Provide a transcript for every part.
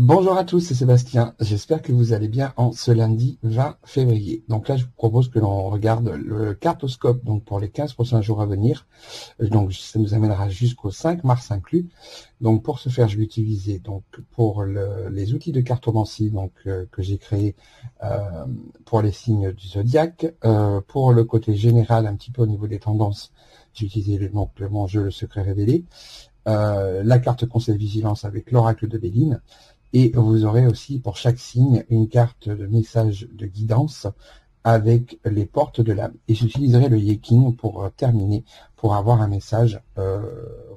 Bonjour à tous, c'est Sébastien. J'espère que vous allez bien en ce lundi 20 février. Donc là, je vous propose que l'on regarde le cartoscope donc pour les 15 prochains jours à venir. Donc ça nous amènera jusqu'au 5 mars inclus. Donc pour ce faire, je vais utiliser donc pour les outils de cartomancie donc que j'ai créés pour les signes du zodiaque. Pour le côté général, un petit peu au niveau des tendances, j'ai utilisé donc mon jeu Le Secret Révélé. La carte Conseil Vigilance avec l'oracle de Béline. Et vous aurez aussi pour chaque signe une carte de message de guidance avec les portes de l'âme. Et j'utiliserai le Yekin pour terminer, pour avoir un message,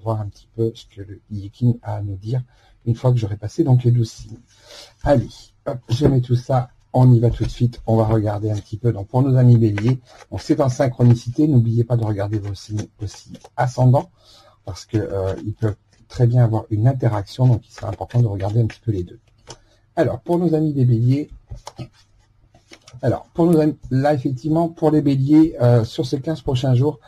voir un petit peu ce que le Yekin a à nous dire une fois que j'aurai passé donc les 12 signes. Allez, hop, je mets tout ça, on y va tout de suite, on va regarder un petit peu. Donc pour nos amis béliers, donc c'est en synchronicité, n'oubliez pas de regarder vos signes aussi ascendants, parce que ils peuvent très bien avoir une interaction, donc il sera important de regarder un petit peu les deux. Alors, pour nos amis des béliers, là, effectivement, pour les béliers, sur ces 15 prochains jours,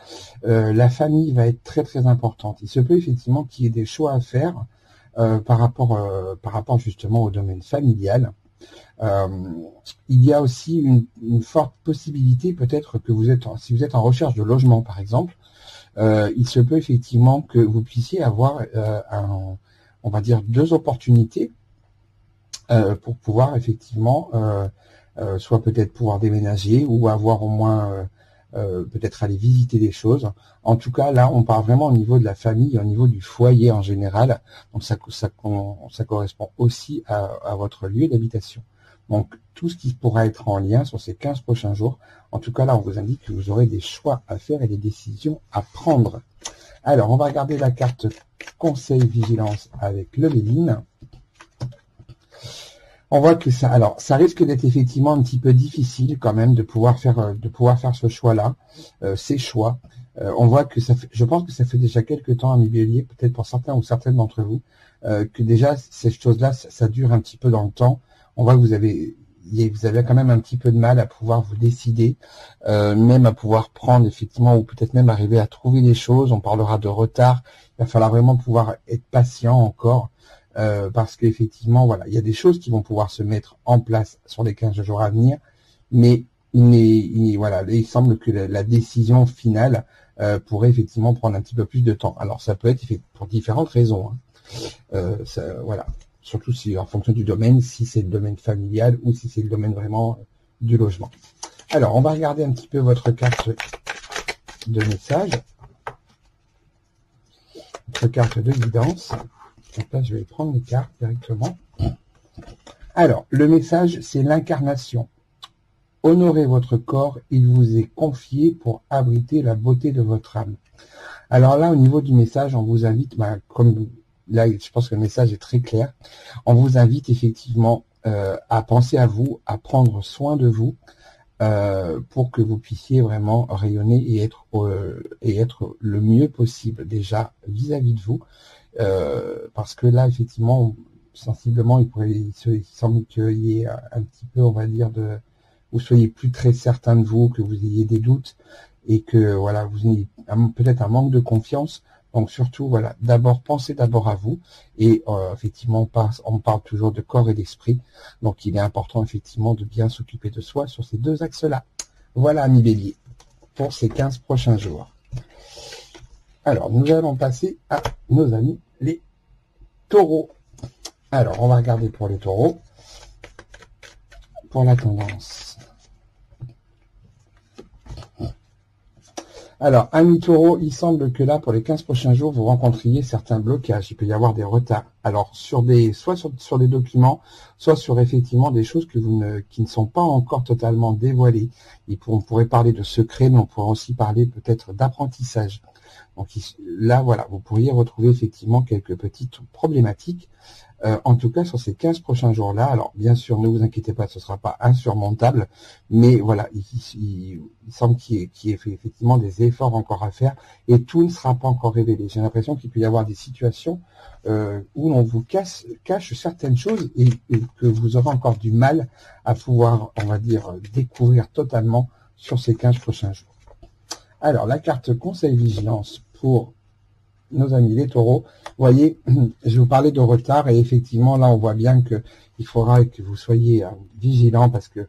la famille va être très, très importante. Il se peut effectivement qu'il y ait des choix à faire par rapport justement au domaine familial. Il y a aussi une forte possibilité, peut-être que si vous êtes en recherche de logement, par exemple, il se peut effectivement que vous puissiez avoir, on va dire, deux opportunités pour pouvoir effectivement, soit peut-être pouvoir déménager ou avoir au moins peut-être aller visiter des choses. En tout cas, là, on part vraiment au niveau de la famille, au niveau du foyer en général. Donc ça correspond aussi à votre lieu d'habitation. Donc, tout ce qui pourra être en lien sur ces 15 prochains jours. En tout cas, là, on vous indique que vous aurez des choix à faire et des décisions à prendre. Alors, on va regarder la carte Conseil Vigilance avec le Béline. On voit que ça risque d'être effectivement un petit peu difficile quand même de pouvoir faire ce choix-là, ces choix. On voit que je pense que ça fait déjà quelques temps, amis béliers, peut-être pour certains ou certaines d'entre vous, que déjà ces choses-là, ça dure un petit peu dans le temps. On voit que vous avez quand même un petit peu de mal à pouvoir vous décider, même à pouvoir prendre effectivement, ou peut-être même arriver à trouver des choses. On parlera de retard. Il va falloir vraiment pouvoir être patient encore, parce qu'effectivement, voilà, il y a des choses qui vont pouvoir se mettre en place sur les 15 jours à venir, mais il semble que la décision finale pourrait effectivement prendre un petit peu plus de temps. Alors ça peut être pour différentes raisons, hein. Voilà. Surtout si en fonction du domaine, si c'est le domaine familial ou si c'est le domaine vraiment du logement. Alors, on va regarder un petit peu votre carte de message, votre carte de guidance. Donc là, je vais prendre les cartes directement. Alors, le message, c'est l'incarnation. Honorez votre corps, il vous est confié pour abriter la beauté de votre âme. Alors là, au niveau du message, on vous invite, comme là, je pense que le message est très clair. On vous invite effectivement à penser à vous, à prendre soin de vous, pour que vous puissiez vraiment rayonner et être le mieux possible déjà vis-à-vis de vous. Parce que là, effectivement, sensiblement, il semble qu'il y ait un petit peu, on va dire, vous soyez plus très certain de vous, que vous ayez des doutes et que voilà, vous ayez peut-être un manque de confiance. Donc surtout, voilà, pensez d'abord à vous. Et effectivement, on parle toujours de corps et d'esprit. Donc il est important effectivement de bien s'occuper de soi sur ces deux axes-là. Voilà, amis béliers, pour ces 15 prochains jours. Alors, nous allons passer à nos amis les taureaux. Alors, on va regarder pour les taureaux, pour la tendance. Alors, amis taureaux, il semble que là, pour les 15 prochains jours, vous rencontriez certains blocages. Il peut y avoir des retards. Alors, soit sur des documents, soit sur effectivement des choses qui ne sont pas encore totalement dévoilées. On pourrait parler de secrets, mais on pourrait aussi parler peut-être d'apprentissage. Donc là, voilà, vous pourriez retrouver effectivement quelques petites problématiques. En tout cas, sur ces 15 prochains jours-là, alors bien sûr, ne vous inquiétez pas, ce ne sera pas insurmontable, mais voilà, il semble qu'il y ait effectivement des efforts encore à faire et tout ne sera pas encore révélé. J'ai l'impression qu'il peut y avoir des situations où on vous cache certaines choses et que vous aurez encore du mal à pouvoir, on va dire, découvrir totalement sur ces 15 prochains jours. Alors, la carte Conseil Vigilance pour nos amis les taureaux. Vous voyez, je vous parlais de retard et effectivement, là, on voit bien que il faudra que vous soyez vigilants parce que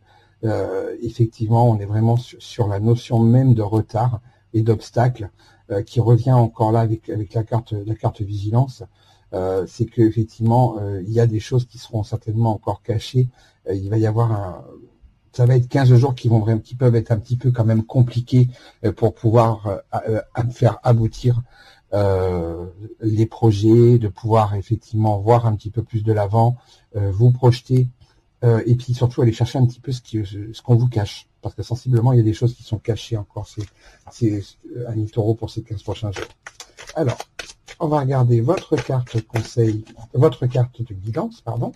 effectivement, on est vraiment sur la notion même de retard et d'obstacle qui revient encore là avec la carte vigilance. C'est que effectivement, il y a des choses qui seront certainement encore cachées. Il va y avoir ça va être 15 jours qui peuvent être un petit peu quand même compliqués pour pouvoir faire aboutir les projets, de pouvoir effectivement voir un petit peu plus de l'avant, vous projeter, et puis surtout aller chercher un petit peu ce qu'on vous cache, parce que sensiblement il y a des choses qui sont cachées encore. C'est Amis Taureau pour ces 15 prochains jours. Alors, on va regarder votre carte conseil, votre carte de guidance, pardon,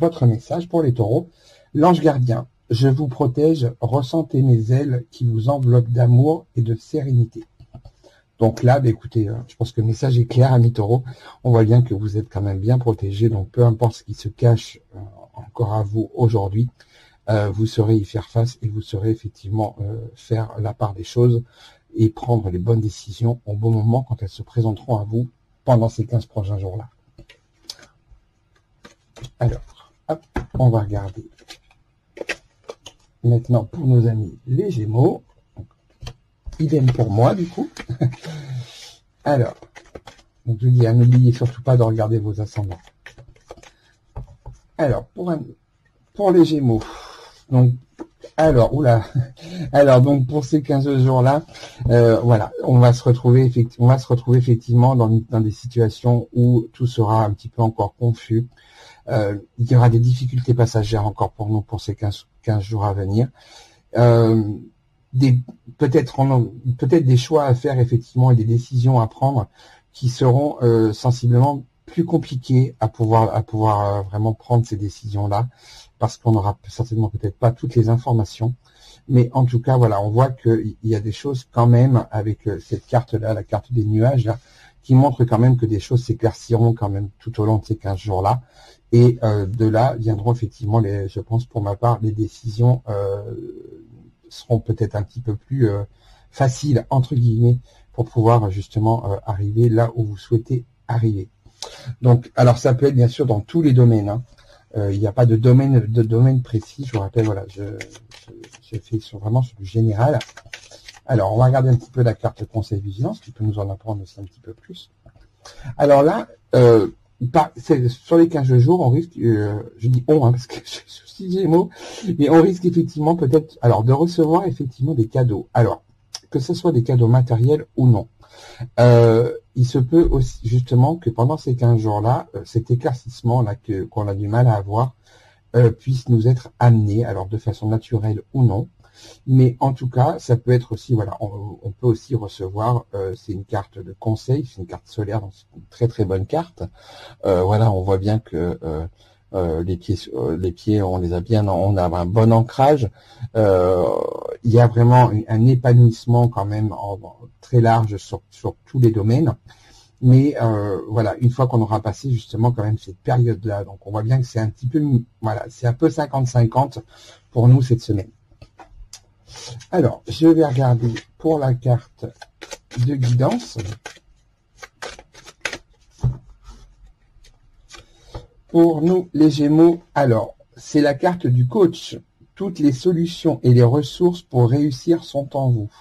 votre message pour les taureaux. L'ange gardien, je vous protège, ressentez mes ailes qui vous enveloppent d'amour et de sérénité. Donc là, écoutez, je pense que le message est clair, amis taureaux. On voit bien que vous êtes quand même bien protégés, donc peu importe ce qui se cache encore à vous aujourd'hui, vous saurez y faire face et vous saurez effectivement faire la part des choses et prendre les bonnes décisions au bon moment quand elles se présenteront à vous pendant ces 15 prochains jours-là. Alors, hop, on va regarder maintenant pour nos amis les Gémeaux. Idem pour moi, du coup. Alors, donc je dis, n'oubliez surtout pas de regarder vos ascendants. Alors, pour les Gémeaux, donc, donc pour ces 15 jours-là, voilà, on va se retrouver effectivement dans des situations où tout sera un petit peu encore confus. Il y aura des difficultés passagères encore pour nous pour ces 15 jours à venir. Peut-être des choix à faire effectivement et des décisions à prendre qui seront sensiblement plus compliquées à pouvoir vraiment prendre ces décisions-là, parce qu'on n'aura certainement peut-être pas toutes les informations. Mais en tout cas, voilà, on voit qu'il y a des choses quand même avec cette carte-là, la carte des nuages, là, qui montre quand même que des choses s'éclairciront quand même tout au long de ces 15 jours-là. Et de là viendront effectivement, je pense pour ma part, les décisions seront peut-être un petit peu plus faciles, entre guillemets, pour pouvoir justement arriver là où vous souhaitez arriver. Donc, alors ça peut être bien sûr dans tous les domaines, hein. Il n'y a pas de domaine précis, je vous rappelle, voilà, je fais vraiment sur du général. Alors, on va regarder un petit peu la carte conseil vigilance, qui peut nous en apprendre aussi un petit peu plus. Alors là, sur les 15 jours, on risque, je dis on, hein, parce que je suis Gémeaux, mais on risque effectivement peut-être, alors de recevoir effectivement des cadeaux. Alors, que ce soit des cadeaux matériels ou non. Il se peut aussi justement que pendant ces 15 jours-là, cet éclaircissement-là qu'on a du mal à avoir puisse nous être amené, alors de façon naturelle ou non. Mais en tout cas, ça peut être aussi, voilà, on peut aussi recevoir, c'est une carte de conseil, c'est une carte solaire, donc c'est une très très bonne carte. Voilà, on voit bien que les pieds, on les a bien, on a un bon ancrage. Il y a vraiment un épanouissement quand même très large sur tous les domaines. Mais voilà, une fois qu'on aura passé justement quand même cette période-là, donc on voit bien que c'est un petit peu, voilà, c'est un peu 50-50 pour nous cette semaine. Alors, je vais regarder pour la carte de guidance. Pour nous, les Gémeaux, alors, c'est la carte du coach. Toutes les solutions et les ressources pour réussir sont en vous.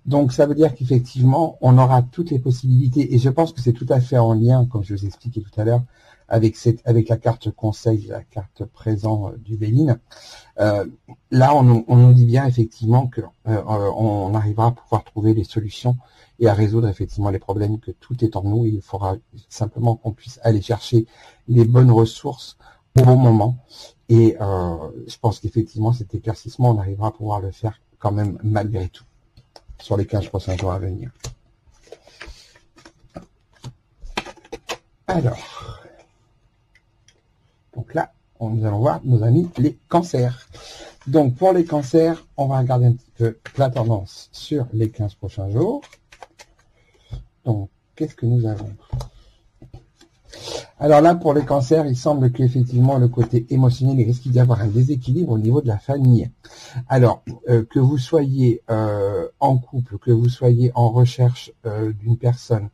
Donc, ça veut dire qu'effectivement, on aura toutes les possibilités, et je pense que c'est tout à fait en lien, comme je vous expliquais tout à l'heure, avec la carte conseil, la carte présent du Béline. Là, on nous dit bien effectivement que on arrivera à pouvoir trouver les solutions et à résoudre effectivement les problèmes, que tout est en nous. Et il faudra simplement qu'on puisse aller chercher les bonnes ressources au bon moment. Et je pense qu'effectivement, cet éclaircissement, on arrivera à pouvoir le faire quand même malgré tout sur les 15 prochains jours à venir. Alors, donc là, nous allons voir nos amis les cancers. Donc pour les cancers, on va regarder un petit peu la tendance sur les 15 prochains jours. Donc, qu'est-ce que nous avons? Alors là, pour les cancers, il semble qu'effectivement, le côté émotionnel, il risque d'y avoir un déséquilibre au niveau de la famille. Alors, que vous soyez en couple, que vous soyez en recherche d'une personne,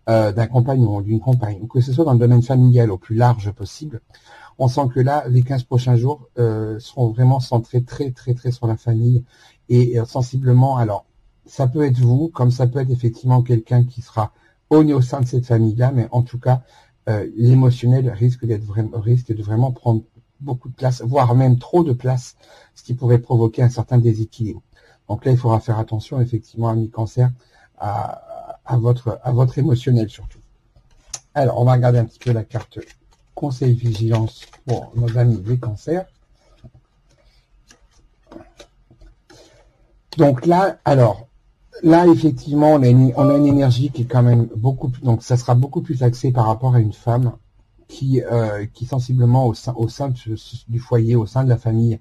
d'un compagnon ou d'une compagne, ou que ce soit dans le domaine familial au plus large possible, on sent que là, les 15 prochains jours seront vraiment centrés très sur la famille et sensiblement, alors, ça peut être vous, comme ça peut être effectivement quelqu'un qui sera au sein de cette famille-là, mais en tout cas, l'émotionnel risque de vraiment prendre beaucoup de place, voire même trop de place, ce qui pourrait provoquer un certain déséquilibre. Donc là, il faudra faire attention, effectivement, amis cancer, à votre émotionnel surtout. Alors, on va regarder un petit peu la carte conseil vigilance pour nos amis les cancers. Donc là, alors, là, effectivement, on a une énergie qui est quand même beaucoup plus, donc ça sera beaucoup plus axé par rapport à une femme qui sensiblement au sein du foyer, au sein de la famille,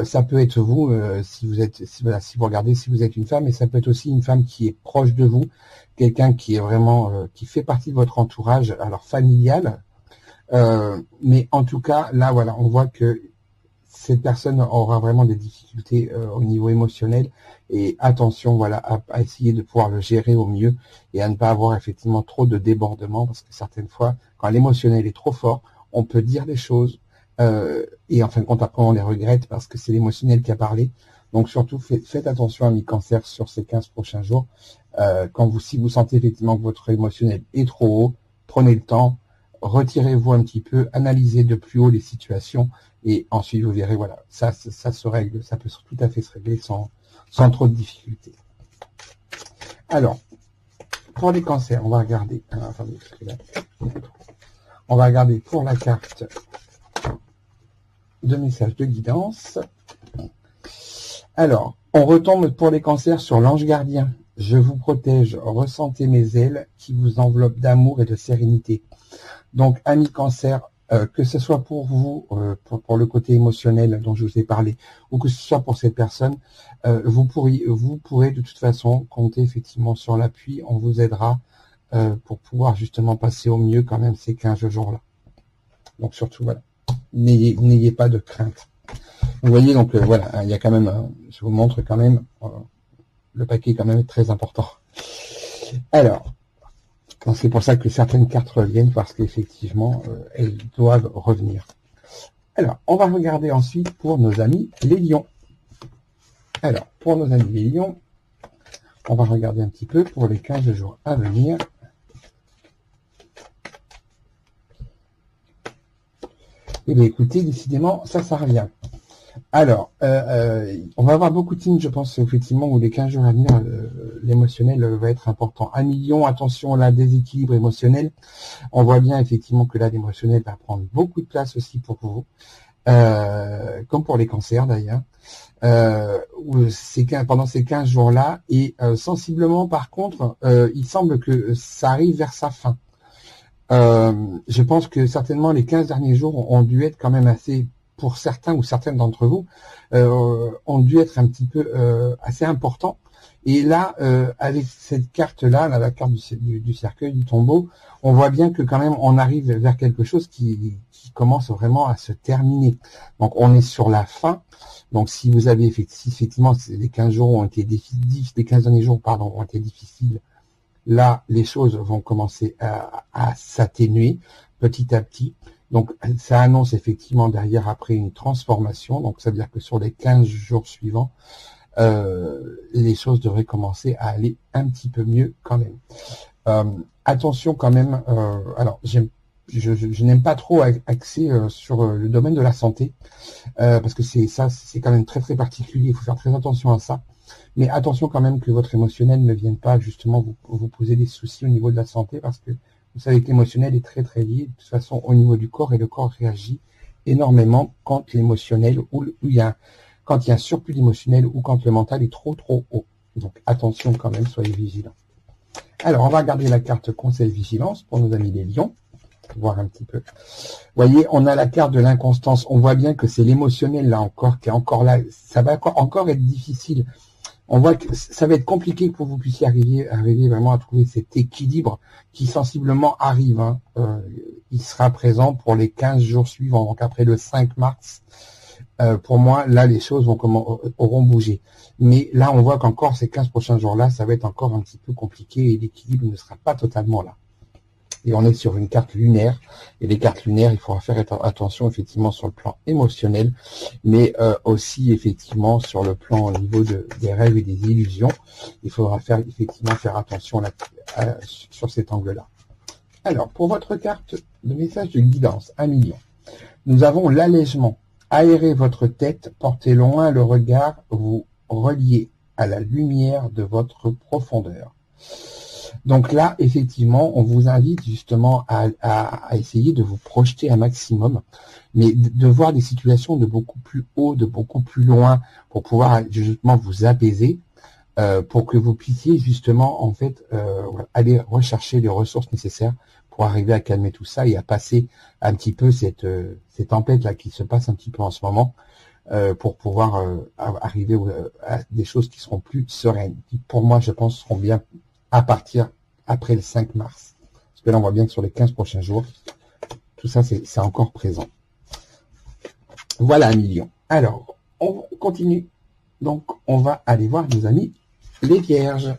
ça peut être vous, si vous regardez, si vous êtes une femme, et ça peut être aussi une femme qui est proche de vous, quelqu'un qui est vraiment, qui fait partie de votre entourage, alors familial, mais en tout cas, là, voilà, on voit que cette personne aura vraiment des difficultés au niveau émotionnel, et attention, voilà, à essayer de pouvoir le gérer au mieux et à ne pas avoir effectivement trop de débordements, parce que certaines fois, quand l'émotionnel est trop fort, on peut dire des choses et en fin de compte après on les regrette parce que c'est l'émotionnel qui a parlé. Donc surtout faites attention, amis cancer, sur ces 15 prochains jours. Si vous sentez effectivement que votre émotionnel est trop haut, prenez le temps, retirez-vous un petit peu, analysez de plus haut les situations et ensuite vous verrez, voilà, ça se règle, ça peut tout à fait se régler sans trop de difficultés. Alors, pour les cancers, on va regarder. Attendez, on va regarder pour la carte de message de guidance. Alors, on retombe pour les cancers sur l'ange gardien. Je vous protège, ressentez mes ailes qui vous enveloppent d'amour et de sérénité. Donc, amis cancer, que ce soit pour vous, pour le côté émotionnel dont je vous ai parlé, ou que ce soit pour cette personne, vous pourrez de toute façon compter effectivement sur l'appui. On vous aidera pour pouvoir justement passer au mieux quand même ces 15 jours-là. Donc surtout, voilà, n'ayez pas de crainte. Vous voyez, donc voilà, il y a quand même, je vous montre quand même, le paquet quand même est très important. Alors, c'est pour ça que certaines cartes reviennent, parce qu'effectivement, elles doivent revenir. Alors, on va regarder ensuite pour nos amis les lions. Alors, pour nos amis les lions, on va regarder un petit peu pour les 15 jours à venir. Eh bien, écoutez, décidément, ça revient. Alors, on va avoir beaucoup de signes, je pense, effectivement, où les 15 jours à venir, l'émotionnel va être important. Amis lions, attention, là, déséquilibre émotionnel. On voit bien, effectivement, que là, l'émotionnel va prendre beaucoup de place aussi pour vous, comme pour les cancers, d'ailleurs. Pendant ces 15 jours-là, et sensiblement, par contre, il semble que ça arrive vers sa fin. Je pense que certainement les 15 derniers jours ont dû être quand même assez, pour certains ou certaines d'entre vous, ont dû être un petit peu assez importants. Et là, avec cette carte-là, la carte du cercueil, du tombeau, on voit bien que quand même on arrive vers quelque chose qui commence vraiment à se terminer. Donc on est sur la fin. Donc si vous avez effectivement les 15 jours ont été les 15 derniers jours, pardon, ont été difficiles, là les choses vont commencer à s'atténuer petit à petit. Donc ça annonce effectivement derrière après une transformation. Donc ça veut dire que sur les 15 jours suivants, les choses devraient commencer à aller un petit peu mieux quand même. Attention quand même, alors je n'aime pas trop axer sur le domaine de la santé, parce que c'est quand même très particulier, il faut faire très attention à ça. Mais attention quand même que votre émotionnel ne vienne pas justement vous poser des soucis au niveau de la santé, parce que vous savez que l'émotionnel est très lié de toute façon au niveau du corps, et le corps réagit énormément quand l'émotionnel quand il y a un surplus d'émotionnel ou quand le mental est trop haut. Donc attention quand même, soyez vigilants. Alors on va regarder la carte conseil vigilance pour nos amis les lions, voir un petit peu. Vous voyez, on a la carte de l'inconstance. On voit bien que c'est l'émotionnel là encore qui est encore là. Ça va encore être difficile On voit que ça va être compliqué pour que vous puissiez arriver vraiment à trouver cet équilibre qui sensiblement arrive. Hein. Il sera présent pour les 15 jours suivants. Donc après le 5 mars, pour moi, là, les choses auront bougé. Mais là, on voit qu'encore ces 15 prochains jours-là, ça va être encore un petit peu compliqué et l'équilibre ne sera pas totalement là. Et on est sur une carte lunaire. Et les cartes lunaires, il faudra faire attention effectivement sur le plan émotionnel, mais aussi effectivement sur le plan au niveau des rêves et des illusions. Il faudra effectivement faire attention sur cet angle-là. Alors, pour votre carte de message de guidance, 1 million, nous avons l'allègement. Aérez votre tête, portez loin le regard, vous reliez à la lumière de votre profondeur. Donc là, effectivement, on vous invite justement à essayer de vous projeter un maximum, mais de voir des situations de beaucoup plus haut, de beaucoup plus loin, pour pouvoir justement vous apaiser, pour que vous puissiez justement, en fait, aller rechercher les ressources nécessaires pour arriver à calmer tout ça et à passer un petit peu cette tempête-là qui se passe un petit peu en ce moment, pour pouvoir arriver à des choses qui seront plus sereines, qui pour moi, je pense, seront bien à partir après le 5 mars. Parce que là, on voit bien que sur les 15 prochains jours, tout ça, c'est encore présent. Voilà 1 million. Alors, on continue. Donc, on va aller voir nos amis les vierges.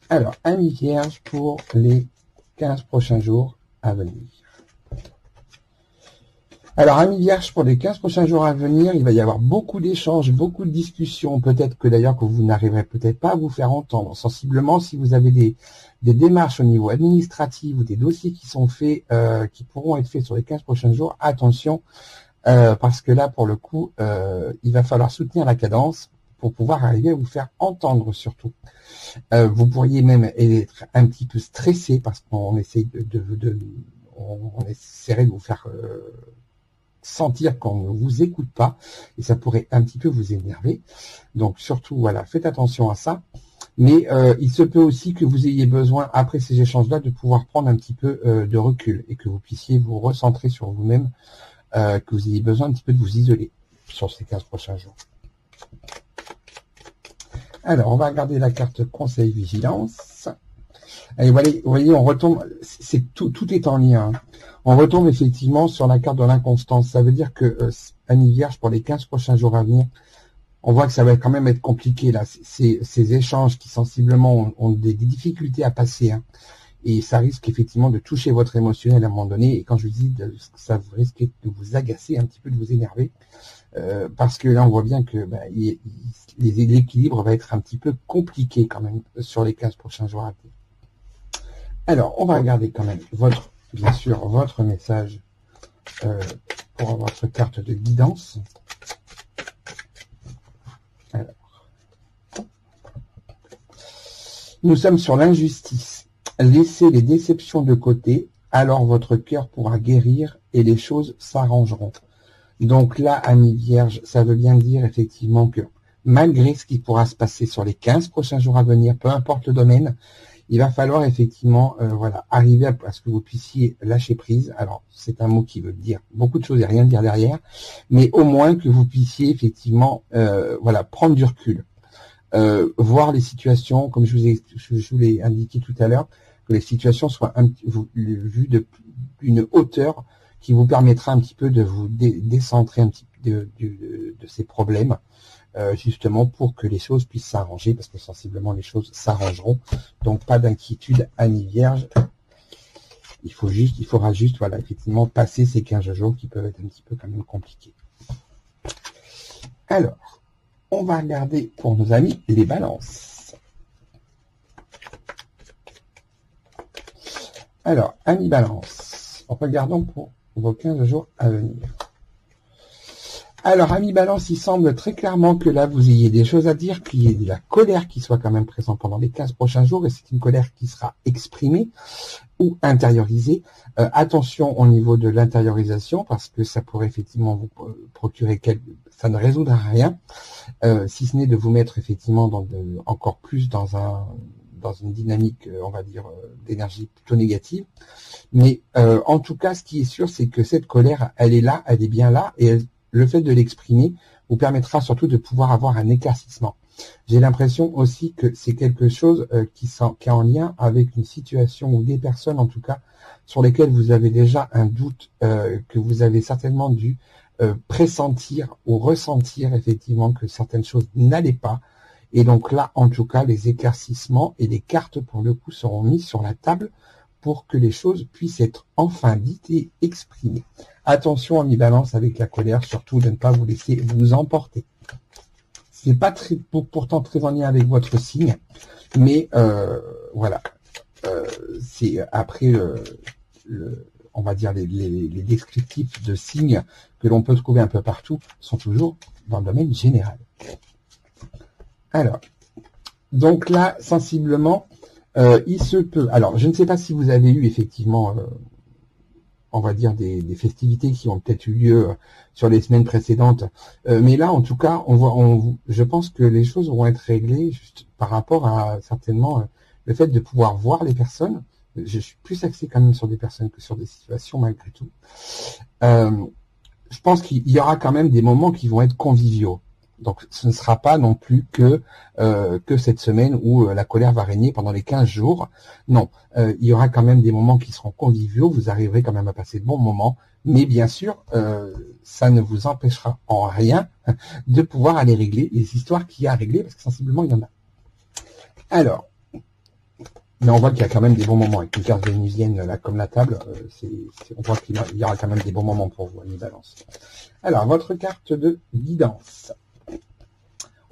Alors, amis vierges pour les 15 prochains jours à venir. Alors, amis vierges, pour les 15 prochains jours à venir, il va y avoir beaucoup d'échanges, beaucoup de discussions. Peut-être que d'ailleurs que vous n'arriverez peut-être pas à vous faire entendre. Sensiblement, si vous avez des démarches au niveau administratif ou des dossiers qui sont faits, qui pourront être faits sur les 15 prochains jours, attention, parce que là, pour le coup, il va falloir soutenir la cadence pour pouvoir arriver à vous faire entendre surtout. Vous pourriez même être un petit peu stressé parce qu'on essaie on essaierait de vous faire sentir qu'on ne vous écoute pas et ça pourrait un petit peu vous énerver. Donc surtout, voilà, faites attention à ça. Mais il se peut aussi que vous ayez besoin, après ces échanges-là, de pouvoir prendre un petit peu de recul et que vous puissiez vous recentrer sur vous-même, que vous ayez besoin un petit peu de vous isoler sur ces 15 prochains jours. Alors, on va regarder la carte Conseil Vigilance. Et vous voyez, on retombe, tout est en lien. On retombe effectivement sur la carte de l'inconstance. Ça veut dire que Amis Vierge, pour les 15 prochains jours à venir, on voit que ça va quand même être compliqué là. Ces échanges qui sensiblement ont des difficultés à passer, hein, et ça risque effectivement de toucher votre émotionnel à un moment donné. Et quand je vous dis ça risque de vous agacer un petit peu, de vous énerver, parce que là on voit bien que l'équilibre va être un petit peu compliqué quand même sur les 15 prochains jours à venir. Alors, on va regarder quand même bien sûr, votre message pour votre carte de guidance. Alors, nous sommes sur l'injustice. Laissez les déceptions de côté, alors votre cœur pourra guérir et les choses s'arrangeront. Donc là, amis vierges, ça veut bien dire effectivement que malgré ce qui pourra se passer sur les 15 prochains jours à venir, peu importe le domaine, il va falloir effectivement arriver à ce que vous puissiez lâcher prise. Alors, c'est un mot qui veut dire beaucoup de choses et rien dire derrière, mais au moins que vous puissiez effectivement prendre du recul. Voir les situations, comme je vous l'ai indiqué tout à l'heure, que les situations soient vues d'une hauteur qui vous permettra un petit peu de vous décentrer un petit peu de ces problèmes, justement pour que les choses puissent s'arranger, parce que sensiblement les choses s'arrangeront. Donc pas d'inquiétude, amis vierges. Il faudra juste, voilà, effectivement, passer ces 15 jours qui peuvent être un petit peu quand même compliqués. Alors, on va regarder pour nos amis les balances. Alors, amis balance, regardons pour vos 15 jours à venir. Alors, amis balance, il semble très clairement que là, vous ayez des choses à dire, qu'il y ait de la colère qui soit quand même présente pendant les 15 prochains jours, et c'est une colère qui sera exprimée ou intériorisée. Attention au niveau de l'intériorisation, parce que ça pourrait effectivement vous procurer ça ne résoudra rien, si ce n'est de vous mettre effectivement encore plus dans une dynamique, on va dire, d'énergie plutôt négative. Mais en tout cas, ce qui est sûr, c'est que cette colère, elle est là, elle est bien là, et le fait de l'exprimer vous permettra surtout de pouvoir avoir un éclaircissement. J'ai l'impression aussi que c'est quelque chose qui est en lien avec une situation ou des personnes en tout cas sur lesquelles vous avez déjà un doute, que vous avez certainement dû pressentir ou ressentir effectivement que certaines choses n'allaient pas. Et donc là, en tout cas, les éclaircissements et les cartes pour le coup seront mis sur la table pour que les choses puissent être enfin dites et exprimées. Attention en mi-balance avec la colère, surtout de ne pas vous laisser vous emporter. C'est pas pourtant très en lien avec votre signe, mais voilà. C'est après on va dire les descriptifs de signes que l'on peut trouver un peu partout sont toujours dans le domaine général. Alors, donc là, sensiblement, il se peut. Alors, je ne sais pas si vous avez eu effectivement, on va dire des festivités qui ont peut-être eu lieu sur les semaines précédentes, mais là, en tout cas, je pense que les choses vont être réglées juste par rapport à certainement le fait de pouvoir voir les personnes. Je suis plus axé quand même sur des personnes que sur des situations malgré tout. Je pense qu'il y aura quand même des moments qui vont être conviviaux. Donc, ce ne sera pas non plus que cette semaine où la colère va régner pendant les 15 jours. Non, il y aura quand même des moments qui seront conviviaux. Vous arriverez quand même à passer de bons moments. Mais bien sûr, ça ne vous empêchera en rien de pouvoir aller régler les histoires qu'il y a à régler, parce que sensiblement, il y en a. Alors, mais on voit qu'il y a quand même des bons moments. Avec une carte vénusienne là comme la table, on voit qu'il y aura quand même des bons moments pour vous, à balance. Alors, votre carte de guidance.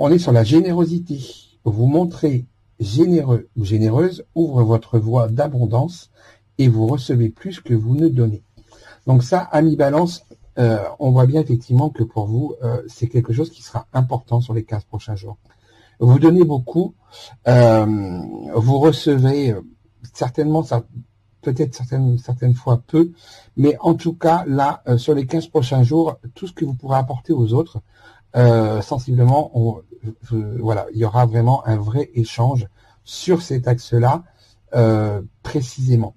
On est sur la générosité. Vous montrez généreux ou généreuse, ouvre votre voie d'abondance et vous recevez plus que vous ne donnez. Donc ça, à mi-balance, on voit bien effectivement que pour vous, c'est quelque chose qui sera important sur les 15 prochains jours. Vous donnez beaucoup, vous recevez certainement, peut-être certaines fois peu, mais en tout cas, là, sur les 15 prochains jours, tout ce que vous pourrez apporter aux autres, sensiblement, voilà, il y aura vraiment un vrai échange sur cet axe-là, précisément.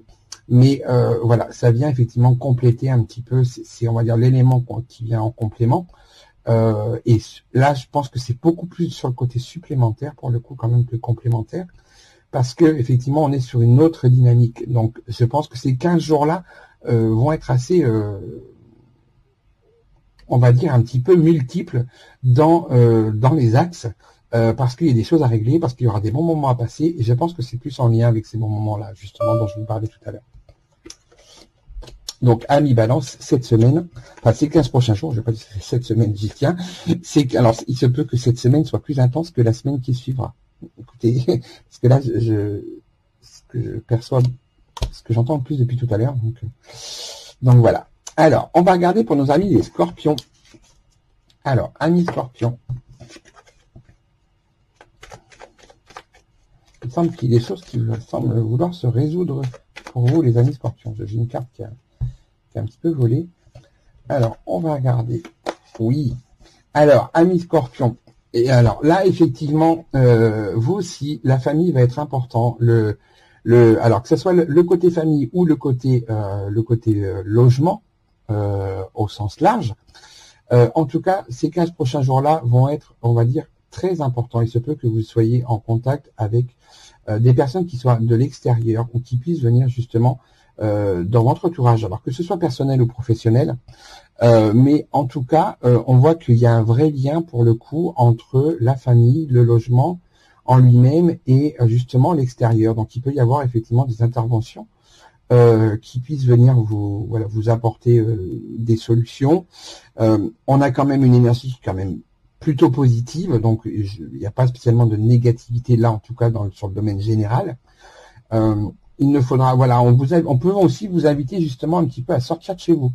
Mais voilà, ça vient effectivement compléter un petit peu, c'est on va dire l'élément qui vient en complément. Et là, je pense que c'est beaucoup plus sur le côté supplémentaire, pour le coup, quand même, que complémentaire, parce que effectivement, on est sur une autre dynamique. Donc, je pense que ces 15 jours-là vont être assez, on va dire, un petit peu multiples dans les axes, parce qu'il y a des choses à régler, parce qu'il y aura des bons moments à passer, et je pense que c'est plus en lien avec ces bons moments-là, justement, dont je vous parlais tout à l'heure. Donc, à mi-balance, cette semaine, enfin, ces 15 prochains jours, je vais pas dire cette semaine, j'y tiens, alors, il se peut que cette semaine soit plus intense que la semaine qui suivra. Écoutez, parce que là, ce que je perçois, ce que j'entends le plus depuis tout à l'heure, donc voilà. Alors, on va regarder pour nos amis les scorpions. Alors, amis scorpions. Il semble qu'il y ait des choses qui semblent vouloir se résoudre pour vous, les amis scorpions. J'ai une carte qui a un petit peu volé. Alors, on va regarder. Oui. Alors, amis scorpions. Et alors, là, effectivement, vous aussi, la famille va être important. Alors, que ce soit le côté famille ou le côté logement, au sens large. En tout cas, ces 15 prochains jours-là vont être, on va dire, très importants. Il se peut que vous soyez en contact avec des personnes qui soient de l'extérieur ou qui puissent venir justement dans votre entourage, alors que ce soit personnel ou professionnel. Mais en tout cas, on voit qu'il y a un vrai lien pour le coup entre la famille, le logement en lui-même et justement l'extérieur. Donc il peut y avoir effectivement des interventions qui puissent venir vous apporter des solutions. On a quand même une énergie quand même plutôt positive, donc il n'y a pas spécialement de négativité là, en tout cas sur le domaine général. Il ne faudra, voilà, on peut aussi vous inviter justement un petit peu à sortir de chez vous,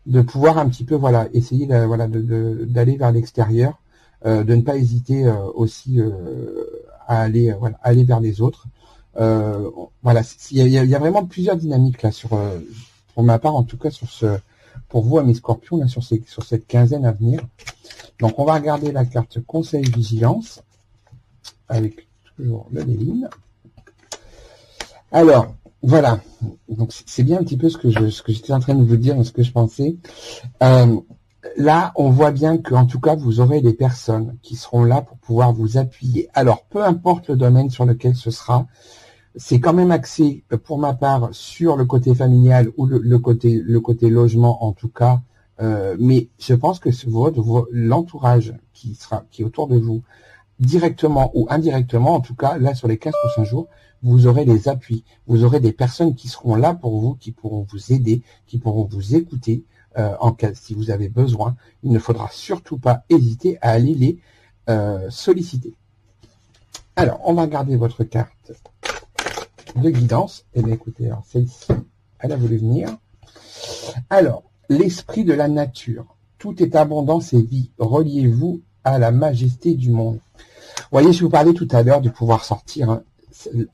de pouvoir un petit peu, voilà, essayer d'aller vers l'extérieur, de ne pas hésiter aussi à aller vers les autres. Voilà, il y a vraiment plusieurs dynamiques là pour ma part en tout cas pour vous, amis scorpions, là, sur cette quinzaine à venir. Donc on va regarder la carte conseil vigilance avec toujours le Léline. Alors voilà, donc c'est bien un petit peu ce que j'étais en train de vous dire, ce que je pensais. là, on voit bien qu'en tout cas, vous aurez des personnes qui seront là pour pouvoir vous appuyer. Alors, peu importe le domaine sur lequel ce sera, c'est quand même axé, pour ma part, sur le côté familial ou le côté logement en tout cas. Mais je pense que l'entourage qui est autour de vous, directement ou indirectement, en tout cas, là, sur les 15 prochains jours, vous aurez des appuis. Vous aurez des personnes qui seront là pour vous, qui pourront vous aider, qui pourront vous écouter en cas si vous avez besoin. Il ne faudra surtout pas hésiter à aller les solliciter. Alors, on va garder votre carte de guidance. Eh bien, écoutez, alors celle-ci, elle a voulu venir. Alors, l'esprit de la nature. Tout est abondance et vie. Reliez-vous à la majesté du monde. Vous voyez, je vous parlais tout à l'heure de pouvoir sortir. Hein.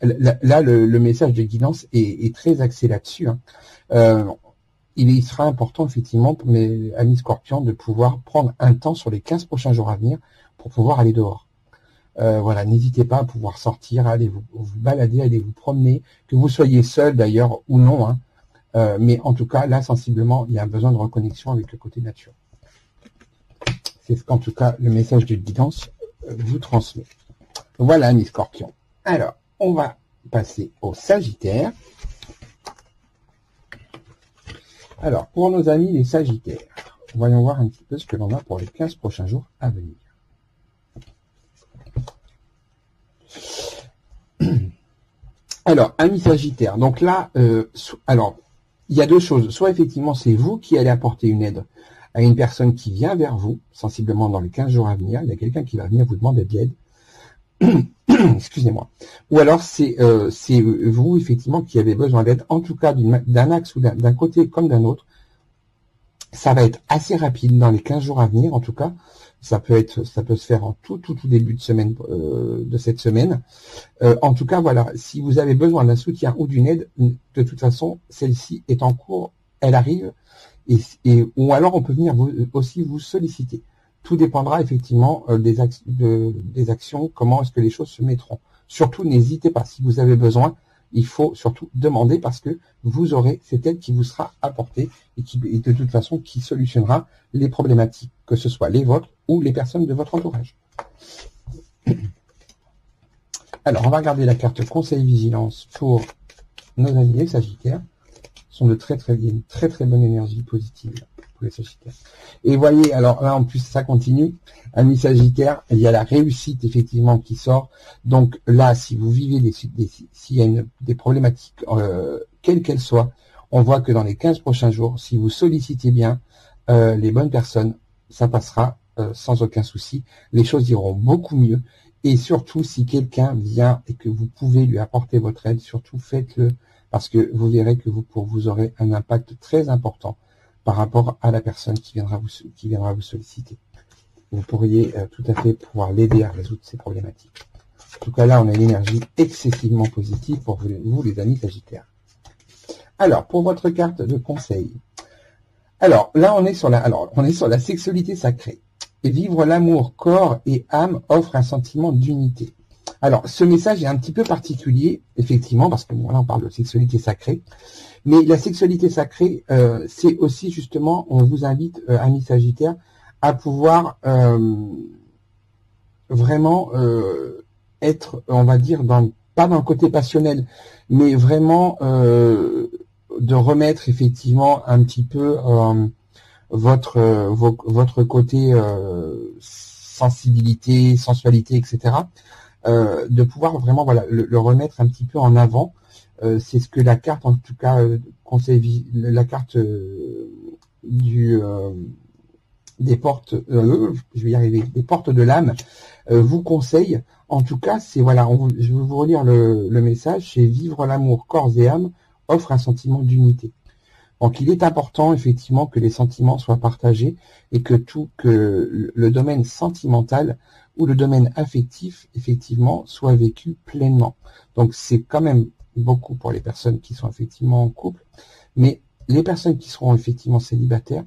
Là, le message de guidance est très axé là-dessus. Hein. Il sera important, effectivement, pour mes amis scorpions, de pouvoir prendre un temps sur les 15 prochains jours à venir pour pouvoir aller dehors. Voilà, n'hésitez pas à pouvoir sortir, aller vous balader, aller vous promener, que vous soyez seul d'ailleurs ou non. Hein. Mais en tout cas, là, sensiblement, il y a un besoin de reconnexion avec le côté nature. C'est ce qu'en tout cas, le message de guidance vous transmet. Voilà, amis scorpions. Alors, on va passer au Sagittaire. Alors, pour nos amis les Sagittaires, voyons voir un petit peu ce que l'on a pour les 15 prochains jours à venir. Alors, amis Sagittaires, donc là, alors, il y a deux choses. Soit effectivement, c'est vous qui allez apporter une aide à une personne qui vient vers vous, sensiblement dans les 15 jours à venir. Il y a quelqu'un qui va venir vous demander de l'aide. Excusez-moi. Ou alors, c'est vous, effectivement, qui avez besoin d'aide, en tout cas d'un axe ou d'un côté comme d'un autre. Ça va être assez rapide dans les 15 jours à venir, en tout cas. Ça peut se faire en tout début de semaine, de cette semaine. En tout cas, voilà, si vous avez besoin d'un soutien ou d'une aide, de toute façon, celle-ci est en cours, elle arrive, ou alors on peut venir aussi vous solliciter. Tout dépendra effectivement des actions, comment est-ce que les choses se mettront. Surtout, n'hésitez pas, si vous avez besoin, il faut surtout demander parce que vous aurez cette aide qui vous sera apportée et de toute façon qui solutionnera les problématiques, que ce soit les vôtres ou les personnes de votre entourage. Alors, on va regarder la carte Conseil Vigilance pour nos amis les Sagittaires. Ce sont de très bonne énergie positive pour les Sagittaires. Et voyez, alors là en plus ça continue, amis Sagittaires, il y a la réussite effectivement qui sort. Donc là, si vous vivez s'il y a des problématiques, quelles qu'elles soient, on voit que dans les 15 prochains jours, si vous sollicitez bien les bonnes personnes, ça passera sans aucun souci. Les choses iront beaucoup mieux. Et surtout, si quelqu'un vient et que vous pouvez lui apporter votre aide, surtout faites-le, parce que vous verrez que vous aurez un impact très important par rapport à la personne qui viendra vous solliciter. Vous pourriez tout à fait pouvoir l'aider à résoudre ces problématiques. En tout cas, là, on a une énergie excessivement positive pour vous, les amis Sagittaires. Alors, pour votre carte de conseil. Alors, là, on est sur la sexualité sacrée. Et vivre l'amour, corps et âme offre un sentiment d'unité. Alors, ce message est un petit peu particulier, effectivement, parce que bon, là, on parle de sexualité sacrée. Mais la sexualité sacrée, c'est aussi, justement, on vous invite, amis Sagittaires, à pouvoir vraiment être, on va dire, pas dans le côté passionnel, mais vraiment de remettre, effectivement, un petit peu votre côté sensibilité, sensualité, etc., de pouvoir vraiment le remettre un petit peu en avant. C'est ce que la carte, en tout cas, la carte des portes, je vais y arriver, des portes de l'âme, vous conseille. En tout cas, c'est je vais vous relire le message, c'est vivre l'amour, corps et âme offre un sentiment d'unité. Donc, il est important, effectivement, que les sentiments soient partagés et que le domaine sentimental ou le domaine affectif, effectivement, soit vécu pleinement. Donc, c'est quand même beaucoup pour les personnes qui sont effectivement en couple, mais les personnes qui seront effectivement célibataires,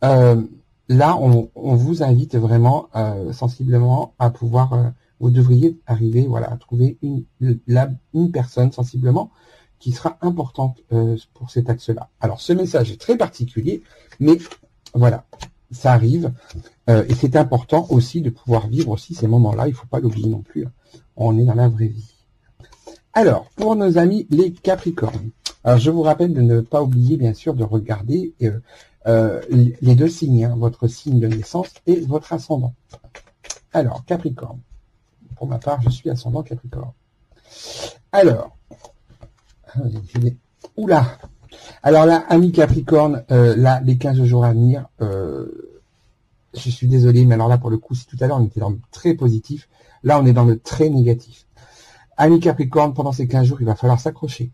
là, on vous invite vraiment sensiblement à pouvoir, vous devriez arriver à trouver une personne sensiblement qui sera importante pour cet axe-là. Alors, ce message est très particulier, mais voilà, ça arrive, et c'est important aussi de pouvoir vivre aussi ces moments-là, il ne faut pas l'oublier non plus, on est dans la vraie vie. Alors, pour nos amis les Capricornes, alors je vous rappelle de ne pas oublier bien sûr de regarder les deux signes, hein, votre signe de naissance et votre ascendant. Alors, Capricorne, pour ma part je suis ascendant Capricorne. Alors, oula. Alors là, amis Capricorne, là, les 15 jours à venir, je suis désolé, mais alors là, pour le coup, si tout à l'heure, on était dans le très positif, là, on est dans le très négatif. Amis Capricorne, pendant ces 15 jours, il va falloir s'accrocher.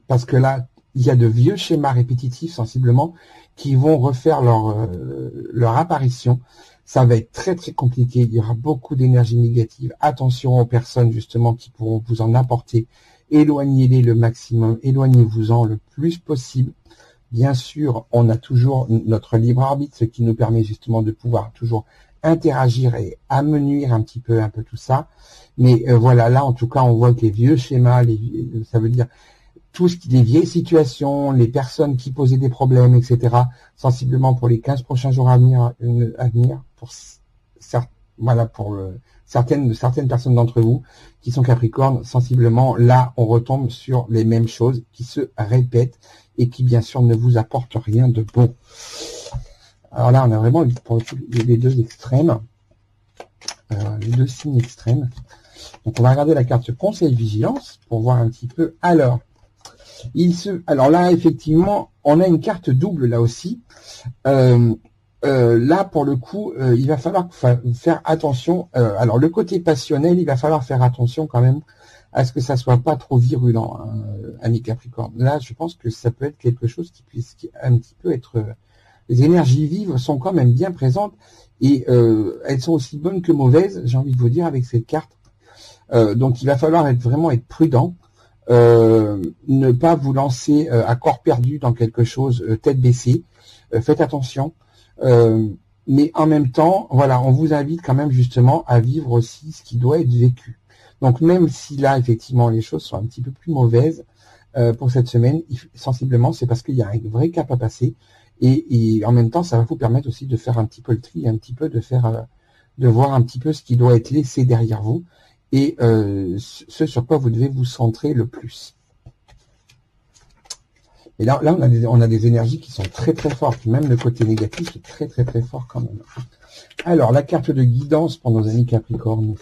Parce que là, il y a de vieux schémas répétitifs, sensiblement, qui vont refaire leur apparition. Ça va être très, très compliqué. Il y aura beaucoup d'énergie négative. Attention aux personnes, justement, qui pourront vous en apporter. Éloignez-les le maximum, éloignez-vous-en le plus possible. Bien sûr, on a toujours notre libre arbitre, ce qui nous permet justement de pouvoir toujours interagir et amenuire un peu tout ça. Mais voilà, là en tout cas, on voit que les vieux schémas, ça veut dire tout ce qui, les vieilles situations, les personnes qui posaient des problèmes, etc. Sensiblement pour les 15 prochains jours à venir, pour certaines personnes d'entre vous qui sont Capricornes, sensiblement, là, on retombe sur les mêmes choses qui se répètent et qui, bien sûr, ne vous apportent rien de bon. Alors là, on a vraiment les deux extrêmes, les deux signes extrêmes. Donc, on va regarder la carte Conseil Vigilance pour voir un petit peu. Alors là, effectivement, on a une carte double là aussi. Là, pour le coup, il va falloir faire attention. Alors, le côté passionnel, il va falloir faire attention quand même à ce que ça soit pas trop virulent, hein, amis Capricorne. Là, je pense que ça peut être quelque chose qui puisse un petit peu être... les énergies vives sont quand même bien présentes et elles sont aussi bonnes que mauvaises, j'ai envie de vous dire, avec cette carte. Donc, il va falloir vraiment être prudent. Ne pas vous lancer à corps perdu dans quelque chose tête baissée. Faites attention. Mais en même temps, voilà, on vous invite quand même justement à vivre aussi ce qui doit être vécu. Donc même si là, effectivement, les choses sont un petit peu plus mauvaises pour cette semaine, sensiblement, c'est parce qu'il y a un vrai cap à passer. Et en même temps, ça va vous permettre aussi de faire un petit peu le tri, un petit peu de voir un petit peu ce qui doit être laissé derrière vous et ce sur quoi vous devez vous centrer le plus. Et là on a des énergies qui sont très très fortes. Même le côté négatif est très très très fort quand même. Alors, la carte de guidance pour nos amis Capricorne.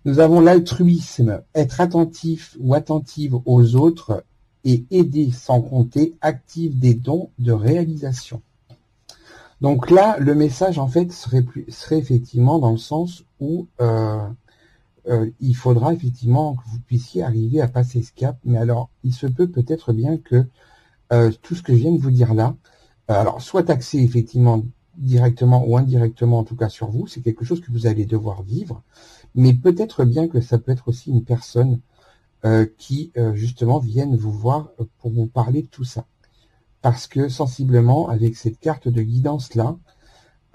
Nous avons l'altruisme, être attentif ou attentive aux autres et aider sans compter, active des dons de réalisation. Donc là, le message en fait serait effectivement dans le sens où il faudra effectivement que vous puissiez arriver à passer ce cap. Mais alors, il se peut peut-être bien que tout ce que je viens de vous dire là, alors soit axé effectivement directement ou indirectement en tout cas sur vous, c'est quelque chose que vous allez devoir vivre, mais peut-être bien que ça peut être aussi une personne qui justement vienne vous voir pour vous parler de tout ça. Parce que sensiblement, avec cette carte de guidance là,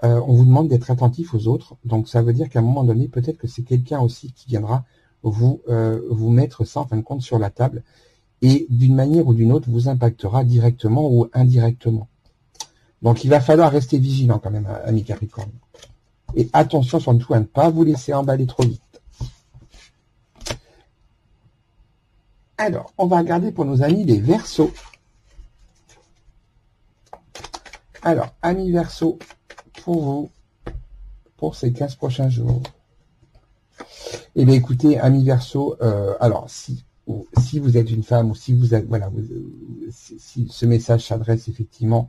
on vous demande d'être attentif aux autres. Donc ça veut dire qu'à un moment donné, peut-être que c'est quelqu'un aussi qui viendra vous mettre ça en fin de compte sur la table et d'une manière ou d'une autre vous impactera directement ou indirectement. Donc il va falloir rester vigilant quand même, amis Capricorne. Et attention surtout à ne pas vous laisser emballer trop vite. Alors, on va regarder pour nos amis les Verseaux. Alors, amis Verseaux, pour vous, pour ces 15 prochains jours. Eh bien, écoutez, amis Verseaux, alors, si vous êtes une femme ou si vous êtes, voilà, si ce message s'adresse effectivement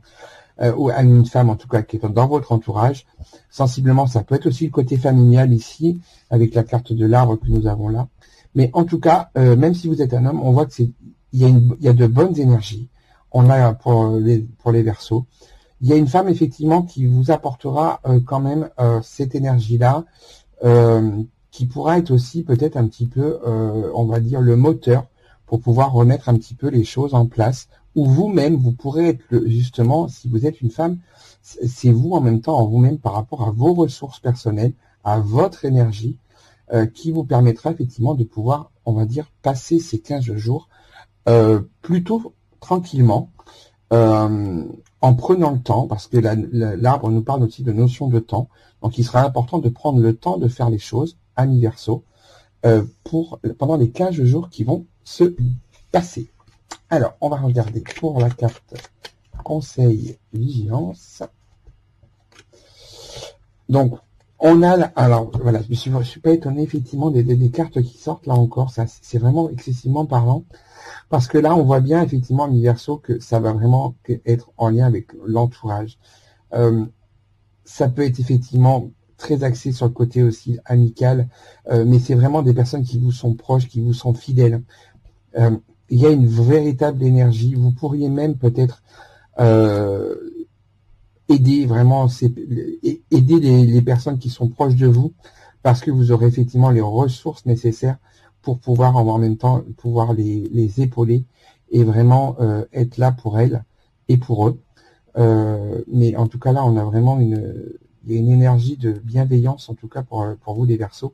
ou à une femme, en tout cas, qui est dans votre entourage, sensiblement, ça peut être aussi le côté familial ici, avec la carte de l'arbre que nous avons là. Mais en tout cas, même si vous êtes un homme, on voit que il y a de bonnes énergies. On a pour les Verseaux. Il y a une femme effectivement qui vous apportera quand même cette énergie-là, qui pourra être aussi peut-être un petit peu, on va dire, le moteur pour pouvoir remettre un petit peu les choses en place. Ou vous-même, vous pourrez être justement, si vous êtes une femme, c'est vous en même temps, en vous-même par rapport à vos ressources personnelles, à votre énergie, qui vous permettra effectivement de pouvoir, on va dire, passer ces 15 jours plutôt tranquillement, et de pouvoir remettre un petit peu les choses en place. Ou vous-même, vous pourrez être justement, si vous êtes une femme, c'est vous en même temps, en vous-même par rapport à vos ressources personnelles, à votre énergie, qui vous permettra effectivement de pouvoir, on va dire, passer ces 15 jours plutôt tranquillement, et en prenant le temps, parce que l'arbre nous parle aussi de notion de temps, donc il sera important de prendre le temps de faire les choses, amis Verseau, pendant les 15 jours qui vont se passer. Alors, on va regarder pour la carte Conseil Vigilance. Donc, on a, alors voilà, je suis pas étonné effectivement des cartes qui sortent là encore, ça c'est vraiment excessivement parlant, parce que là on voit bien effectivement mi Verseau que ça va vraiment être en lien avec l'entourage. Ça peut être effectivement très axé sur le côté aussi amical, mais c'est vraiment des personnes qui vous sont proches, qui vous sont fidèles. Il y a une véritable énergie, vous pourriez même peut-être aider vraiment aider les personnes qui sont proches de vous, parce que vous aurez effectivement les ressources nécessaires pour pouvoir en même temps pouvoir les épauler et vraiment être là pour elles et pour eux. Mais en tout cas là on a vraiment il y a une énergie de bienveillance en tout cas pour vous les Verseaux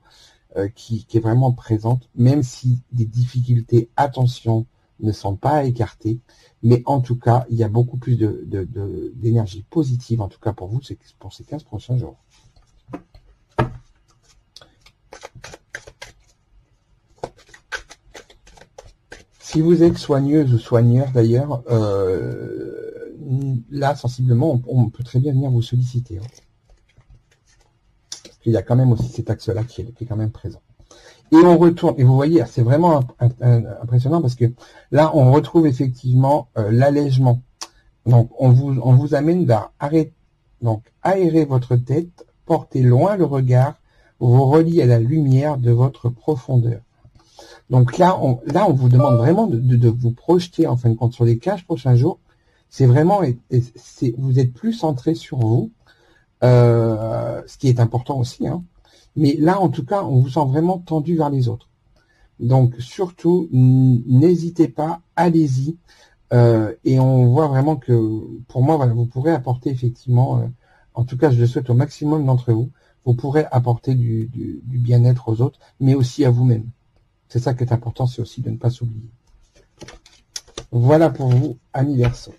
qui est vraiment présente, même si des difficultés, attention, ne sont pas écartées, mais en tout cas, il y a beaucoup plus d'énergie positive, en tout cas pour vous, pour ces 15 prochains jours. Si vous êtes soigneuse ou soigneur d'ailleurs, là, sensiblement, on peut très bien venir vous solliciter. Hein. Parce qu'il y a quand même aussi cet axe-là qui est quand même présent. Et on retourne, et vous voyez, c'est vraiment impressionnant parce que là, on retrouve effectivement l'allègement. Donc, on vous amène vers aérer votre tête, portez loin le regard, vous reliez à la lumière de votre profondeur. Donc là, on vous demande vraiment de vous projeter, en fin de compte, sur les 15 prochains jours. C'est vraiment, vous êtes plus centré sur vous, ce qui est important aussi, hein. Mais là, en tout cas, on vous sent vraiment tendu vers les autres. Donc, surtout, n'hésitez pas, allez-y. Et on voit vraiment que, pour moi, voilà, vous pourrez apporter effectivement, en tout cas, je le souhaite au maximum d'entre vous, vous pourrez apporter du bien-être aux autres, mais aussi à vous-même. C'est ça qui est important, c'est aussi de ne pas s'oublier. Voilà pour vous, amis Verseaux.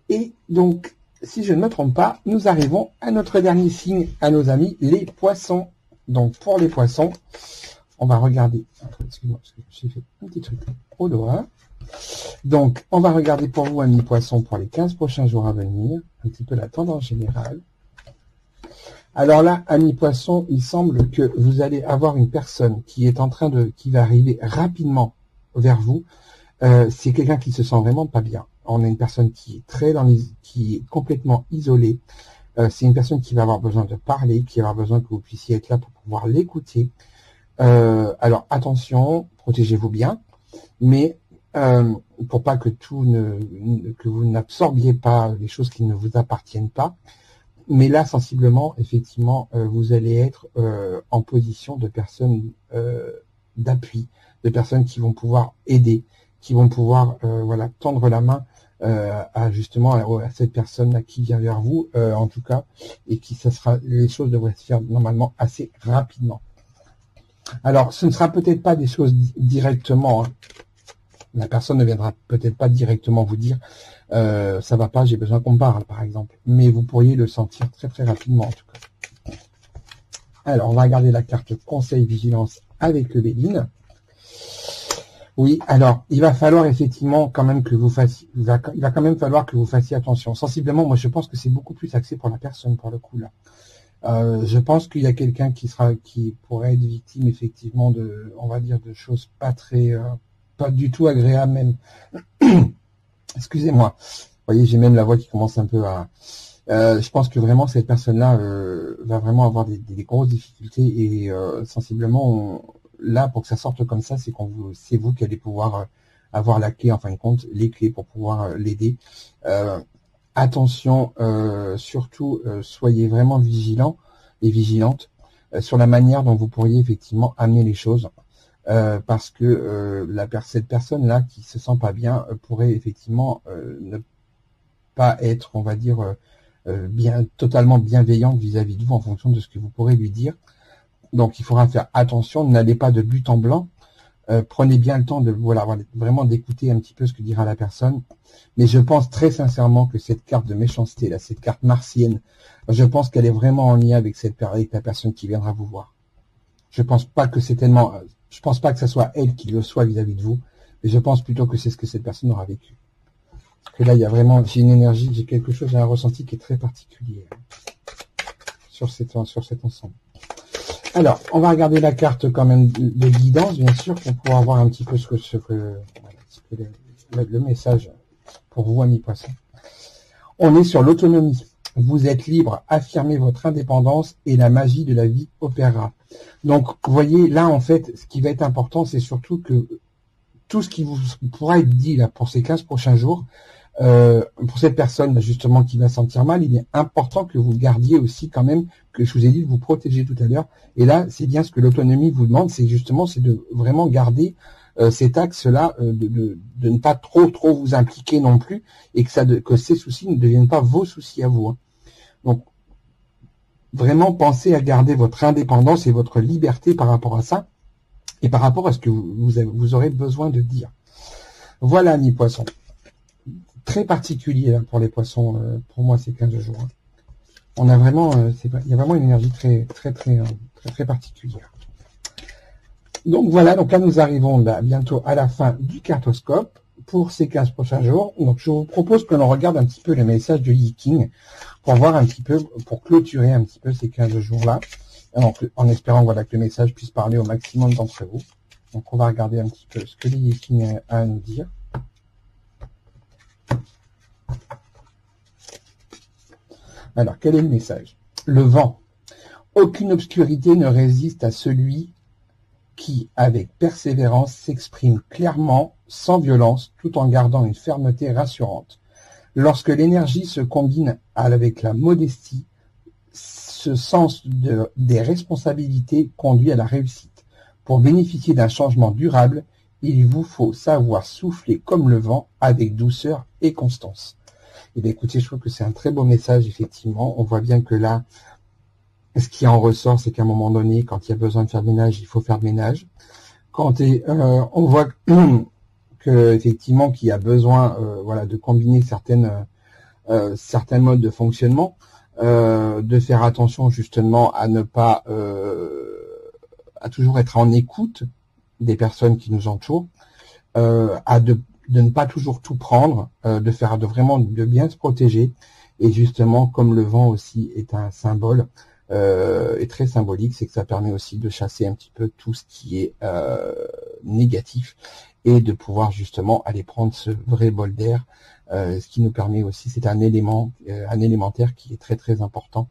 Et donc, si je ne me trompe pas, nous arrivons à notre dernier signe, à nos amis, les poissons. Donc, pour les poissons, on va regarder. Excusez-moi, parce que j'ai fait un petit truc au doigt. Donc, on va regarder pour vous, amis poissons, pour les 15 prochains jours à venir, un petit peu la tendance générale. Alors là, amis poissons, il semble que vous allez avoir une personne qui est en train qui va arriver rapidement vers vous. C'est quelqu'un qui se sent vraiment pas bien. On a une personne qui est qui est complètement isolée. C'est une personne qui va avoir besoin de parler, qui va avoir besoin que vous puissiez être là pour pouvoir l'écouter. Alors attention, protégez-vous bien, mais pour pas que que vous n'absorbiez pas les choses qui ne vous appartiennent pas. Mais là, sensiblement, effectivement, vous allez être en position de personnes d'appui, de personnes qui vont pouvoir aider, qui vont pouvoir voilà, tendre la main justement à cette personne-là qui vient vers vous, en tout cas, et les choses devraient se faire normalement assez rapidement. Alors, ce ne sera peut-être pas des choses directement, hein. La personne ne viendra peut-être pas directement vous dire ça va pas, j'ai besoin qu'on me parle, par exemple. Mais vous pourriez le sentir très très rapidement, en tout cas. Alors, on va regarder la carte Conseil Vigilance avec le Béline. Oui, alors, il va falloir effectivement quand même que vous fassiez, il va quand même falloir que vous fassiez attention. Sensiblement, moi je pense que c'est beaucoup plus axé pour la personne, pour le coup, là. Je pense qu'il y a quelqu'un qui pourrait être victime, effectivement, on va dire, de choses pas du tout agréables même. Excusez-moi. Vous voyez, j'ai même la voix qui commence un peu à... je pense que vraiment cette personne-là va vraiment avoir des grosses difficultés et sensiblement, là, pour que ça sorte comme ça, c'est vous qui allez pouvoir avoir la clé, en fin de compte, les clés pour pouvoir l'aider. Attention, surtout, soyez vraiment vigilants et vigilantes sur la manière dont vous pourriez effectivement amener les choses. Parce que cette personne-là qui se sent pas bien pourrait effectivement ne pas être, on va dire, totalement bienveillante vis-à-vis de vous en fonction de ce que vous pourrez lui dire. Donc il faudra faire attention, n'allez pas de but en blanc, Prenez bien le temps de voilà vraiment d'écouter un petit peu ce que dira la personne. Mais je pense très sincèrement que cette carte de méchanceté, là, cette carte martienne, je pense qu'elle est vraiment en lien avec avec la personne qui viendra vous voir. Je pense pas que c'est tellement, je pense pas que ce soit elle qui le soit vis-à-vis de vous, mais je pense plutôt que c'est ce que cette personne aura vécu. Parce que là, il y a vraiment, j'ai une énergie, j'ai quelque chose, j'ai un ressenti qui est très particulier sur cet ensemble. Alors, on va regarder la carte quand même de guidance, bien sûr, pour pouvoir voir un petit peu le message pour vous, amis poissons. On est sur l'autonomie. Vous êtes libre, affirmez votre indépendance et la magie de la vie opérera. Donc, vous voyez, là, en fait, ce qui va être important, c'est surtout que tout ce qui vous pourra être dit là pour ces 15 prochains jours, pour cette personne justement qui va sentir mal, il est important que vous gardiez aussi quand même, que je vous ai dit de vous protéger tout à l'heure. Et là, c'est bien ce que l'autonomie vous demande, c'est justement c'est de vraiment garder cet axe-là, de ne pas trop vous impliquer non plus, et que ces soucis ne deviennent pas vos soucis à vous. Hein. Donc, vraiment pensez à garder votre indépendance et votre liberté par rapport à ça, et par rapport à ce que vous aurez besoin de dire. Voilà, amis poissons. Très particulier là, pour les poissons, pour moi, ces 15 jours. Hein. On a vraiment, il y a vraiment une énergie très particulière. Donc voilà, donc là nous arrivons bientôt à la fin du cartoscope pour ces 15 prochains jours. Donc je vous propose que l'on regarde un petit peu les messages de Yi King pour voir un petit peu, pour clôturer un petit peu ces 15 jours-là, en espérant voilà, que le message puisse parler au maximum d'entre vous. Donc on va regarder un petit peu ce que les Yi King a à nous dire. Alors, quel est le message? Le vent. Aucune obscurité ne résiste à celui qui, avec persévérance, s'exprime clairement, sans violence, tout en gardant une fermeté rassurante. Lorsque l'énergie se combine avec la modestie, ce sens des responsabilités conduit à la réussite. Pour bénéficier d'un changement durable, il vous faut savoir souffler comme le vent, avec douceur et constance. Eh bien, écoutez, je trouve que c'est un très beau message, effectivement. On voit bien que là, ce qui en ressort, c'est qu'à un moment donné, quand il y a besoin de faire le ménage, il faut faire le ménage. Quand on voit que effectivement qu'il y a besoin, voilà, de combiner certains modes de fonctionnement, de faire attention justement à ne pas, à toujours être en écoute des personnes qui nous entourent, de ne pas toujours tout prendre, de bien se protéger, et justement comme le vent aussi est un symbole est très symbolique, c'est que ça permet aussi de chasser un petit peu tout ce qui est négatif et de pouvoir justement aller prendre ce vrai bol d'air, ce qui nous permet aussi, c'est un élémentaire qui est très important.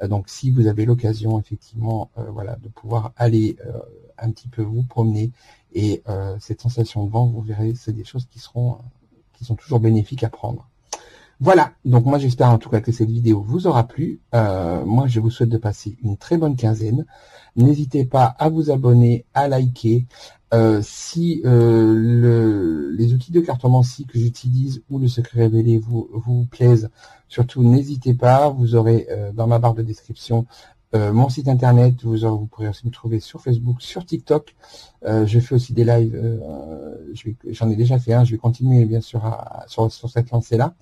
Donc si vous avez l'occasion effectivement voilà, de pouvoir aller un petit peu vous promener, et cette sensation de vent, vous verrez, c'est des choses qui sont toujours bénéfiques à prendre. Voilà, donc moi j'espère en tout cas que cette vidéo vous aura plu. Moi je vous souhaite de passer une très bonne quinzaine. N'hésitez pas à vous abonner, à liker. Si les outils de cartomancie que j'utilise ou le secret révélé vous plaisent, surtout n'hésitez pas. Vous aurez dans ma barre de description mon site internet, vous pourrez aussi me trouver sur Facebook, sur TikTok. Je fais aussi des lives, j'en ai déjà fait un, je vais continuer bien sûr sur cette lancée-là.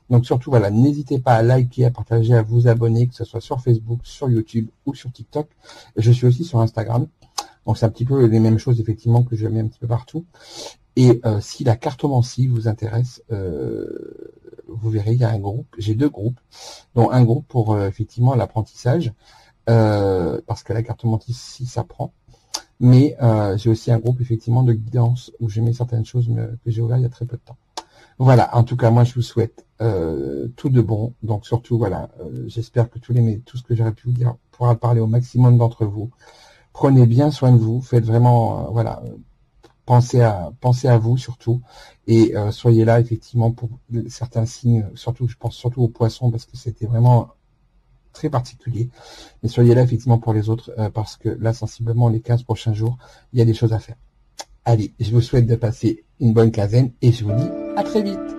Donc surtout, voilà, n'hésitez pas à liker, à partager, à vous abonner, que ce soit sur Facebook, sur YouTube ou sur TikTok. Je suis aussi sur Instagram. Donc c'est un petit peu les mêmes choses effectivement que je mets un petit peu partout. Et si la cartomancie vous intéresse, vous verrez, il y a un groupe, j'ai 2 groupes, dont un groupe pour effectivement l'apprentissage, parce que la cartomancie s'apprend. Mais j'ai aussi un groupe effectivement de guidance où je mets certaines choses que j'ai ouvert il y a très peu de temps. Voilà, en tout cas, moi je vous souhaite tout de bon. Donc surtout, voilà, j'espère que tout ce que j'aurais pu vous dire pourra parler au maximum d'entre vous. Prenez bien soin de vous, faites vraiment, voilà, pensez à vous surtout, et soyez là effectivement pour certains signes, surtout, je pense surtout aux poissons parce que c'était vraiment très particulier. Mais soyez là effectivement pour les autres parce que là, sensiblement, les 15 prochains jours, il y a des choses à faire. Allez, je vous souhaite de passer une bonne quinzaine et je vous dis à très vite.